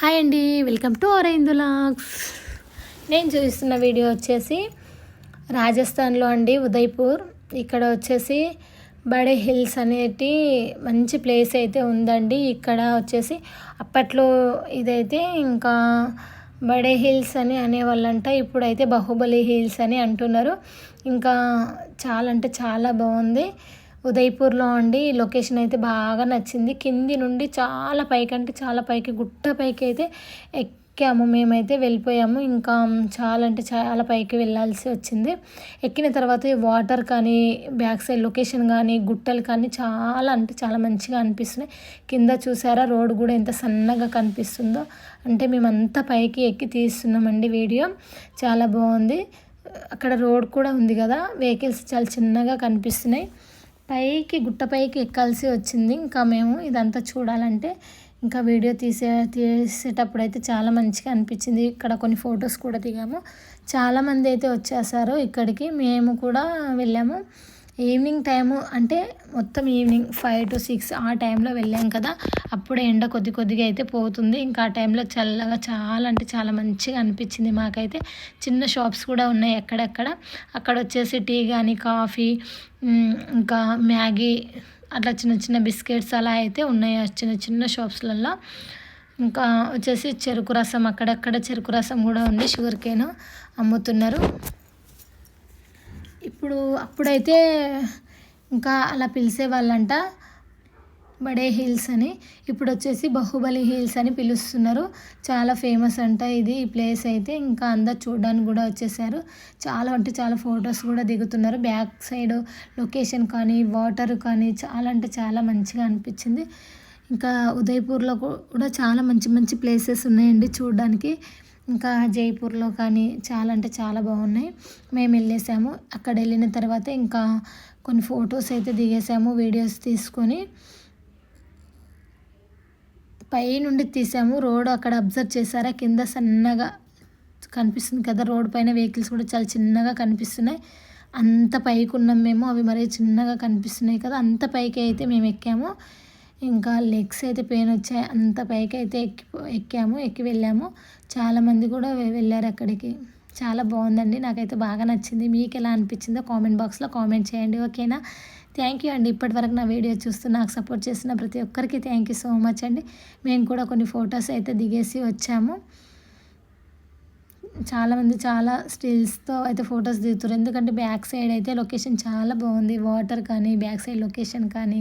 Hi అండి, welcome to Arvind vlogs. నేను చూపిస్తున్న వీడియో వచ్చేసి రాజస్థాన్లో అండి, ఉదయ్పూర్. ఇక్కడ వచ్చేసి బడే హిల్స్ అనేటి మంచి ప్లేస్ అయితే ఉందండి. ఇక్కడ వచ్చేసి అప్పట్లో ఇదైతే ఇంకా బడే హిల్స్ అని అనేవాళ్ళంట. ఇప్పుడైతే బాహుబలి హిల్స్ అని అంటున్నారు. ఇంకా చాలా అంటే చాలా బాగుంది ఉదయ్పూర్లో అండి. లొకేషన్ అయితే బాగా నచ్చింది. కింది నుండి చాలా పైకి అంటే చాలా పైకి, గుట్ట పైకి అయితే ఎక్కాము. మేమైతే వెళ్ళిపోయాము. ఇంకా చాలా అంటే చాలా పైకి వెళ్ళాల్సి వచ్చింది. ఎక్కిన తర్వాత వాటర్ కానీ, బ్యాక్ సైడ్ లొకేషన్ కానీ, గుట్టలు కానీ చాలా అంటే చాలా మంచిగా అనిపిస్తున్నాయి. కింద చూసారా రోడ్ కూడా ఎంత సన్నగా కనిపిస్తుందో. అంటే మేమంతా పైకి ఎక్కి తీస్తున్నామండి వీడియో. చాలా బాగుంది. అక్కడ రోడ్ కూడా ఉంది కదా, వెహికల్స్ చాలా చిన్నగా కనిపిస్తున్నాయి. పైకి గుట్ట పైకి ఎక్కాల్సి వచ్చింది. ఇంకా మేము ఇదంతా చూడాలంటే ఇంకా వీడియో తీసేటప్పుడు అయితే చాలా మంచిగా అనిపించింది. ఇక్కడ కొన్ని ఫొటోస్ కూడా దిగాము. చాలామంది అయితే వచ్చేసారు ఇక్కడికి. మేము కూడా వెళ్ళాము. ఈవినింగ్ టైము అంటే మొత్తం ఈవినింగ్ 5 to 6 ఆ టైంలో వెళ్ళాం కదా. అప్పుడే ఎండ కొద్దిగా అయితే పోతుంది. ఇంకా ఆ టైంలో చల్లగా చాలా అంటే చాలా మంచిగా అనిపించింది మాకైతే. చిన్న షాప్స్ కూడా ఉన్నాయి అక్కడక్కడ. అక్కడ వచ్చేసి టీ కానీ, కాఫీ, ఇంకా మ్యాగీ, అట్లా చిన్న చిన్న బిస్కెట్స్ అలా అయితే ఉన్నాయి చిన్న చిన్న షాప్స్లలో. ఇంకా వచ్చేసి చెరుకు రసం, అక్కడక్కడ చెరుకు రసం కూడా ఉంది. షుగర్ కేన్ అమ్ముతున్నారు. అప్పుడైతే ఇంకా అలా పిలిచేవాళ్ళంట బడే హిల్స్ అని. ఇప్పుడు వచ్చేసి బాహుబలి హిల్స్ అని పిలుస్తున్నారు. చాలా ఫేమస్ అంట ఇది ఈ ప్లేస్ అయితే. ఇంకా అందరు చూడడానికి కూడా వచ్చేసారు. చాలా అంటే చాలా ఫొటోస్ కూడా దిగుతున్నారు. బ్యాక్ సైడ్ లొకేషన్ కానీ, వాటర్ కానీ చాలా అంటే చాలా మంచిగా అనిపించింది. ఇంకా ఉదయ్పూర్లో కూడా చాలా మంచి మంచి ప్లేసెస్ ఉన్నాయండి చూడడానికి. ఇంకా జైపూర్లో కానీ చాలా అంటే చాలా బాగున్నాయి. మేము వెళ్ళేసాము. అక్కడ వెళ్ళిన తర్వాత ఇంకా కొన్ని ఫొటోస్ అయితే దిగేసాము, వీడియోస్ తీసుకొని. పై నుండి తీసాము. రోడ్ అక్కడ అబ్జర్వ్ చేశారా, కింద సన్నగా కనిపిస్తుంది కదా రోడ్ పైన. వెహికల్స్ కూడా చాలా చిన్నగా కనిపిస్తున్నాయి. అంత పైకి ఉన్నాం మేము. అవి మరీ చిన్నగా కనిపిస్తున్నాయి కదా. అంత పైకి అయితే మేము ఎక్కాము. ఇంకా లెగ్స్ అయితే పెయిన్ వచ్చాయి. అంత పైకి అయితే ఎక్కి వెళ్ళాము. చాలామంది కూడా వెళ్ళారు అక్కడికి. చాలా బాగుందండి. నాకైతే బాగా నచ్చింది. మీకు ఎలా అనిపించిందో కామెంట్ బాక్స్లో కామెంట్ చేయండి. ఓకేనా? థ్యాంక్ యూ అండి. ఇప్పటివరకు నా వీడియో చూస్తూ నాకు సపోర్ట్ చేసిన ప్రతి ఒక్కరికి థ్యాంక్ యూ సో మచ్ అండి. మేము కూడా కొన్ని ఫొటోస్ అయితే దిగేసి వచ్చాము. చాలామంది చాలా స్టిల్స్తో అయితే ఫొటోస్ దిగుతారు. ఎందుకంటే బ్యాక్ సైడ్ అయితే లొకేషన్ చాలా బాగుంది. వాటర్ కానీ, బ్యాక్ సైడ్ లొకేషన్ కానీ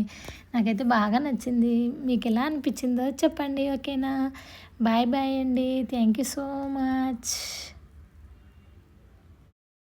నాకైతే బాగా నచ్చింది. మీకు ఎలా అనిపించిందో చెప్పండి. ఓకేనా? బాయ్ బాయ్ అండి. Thank you so much.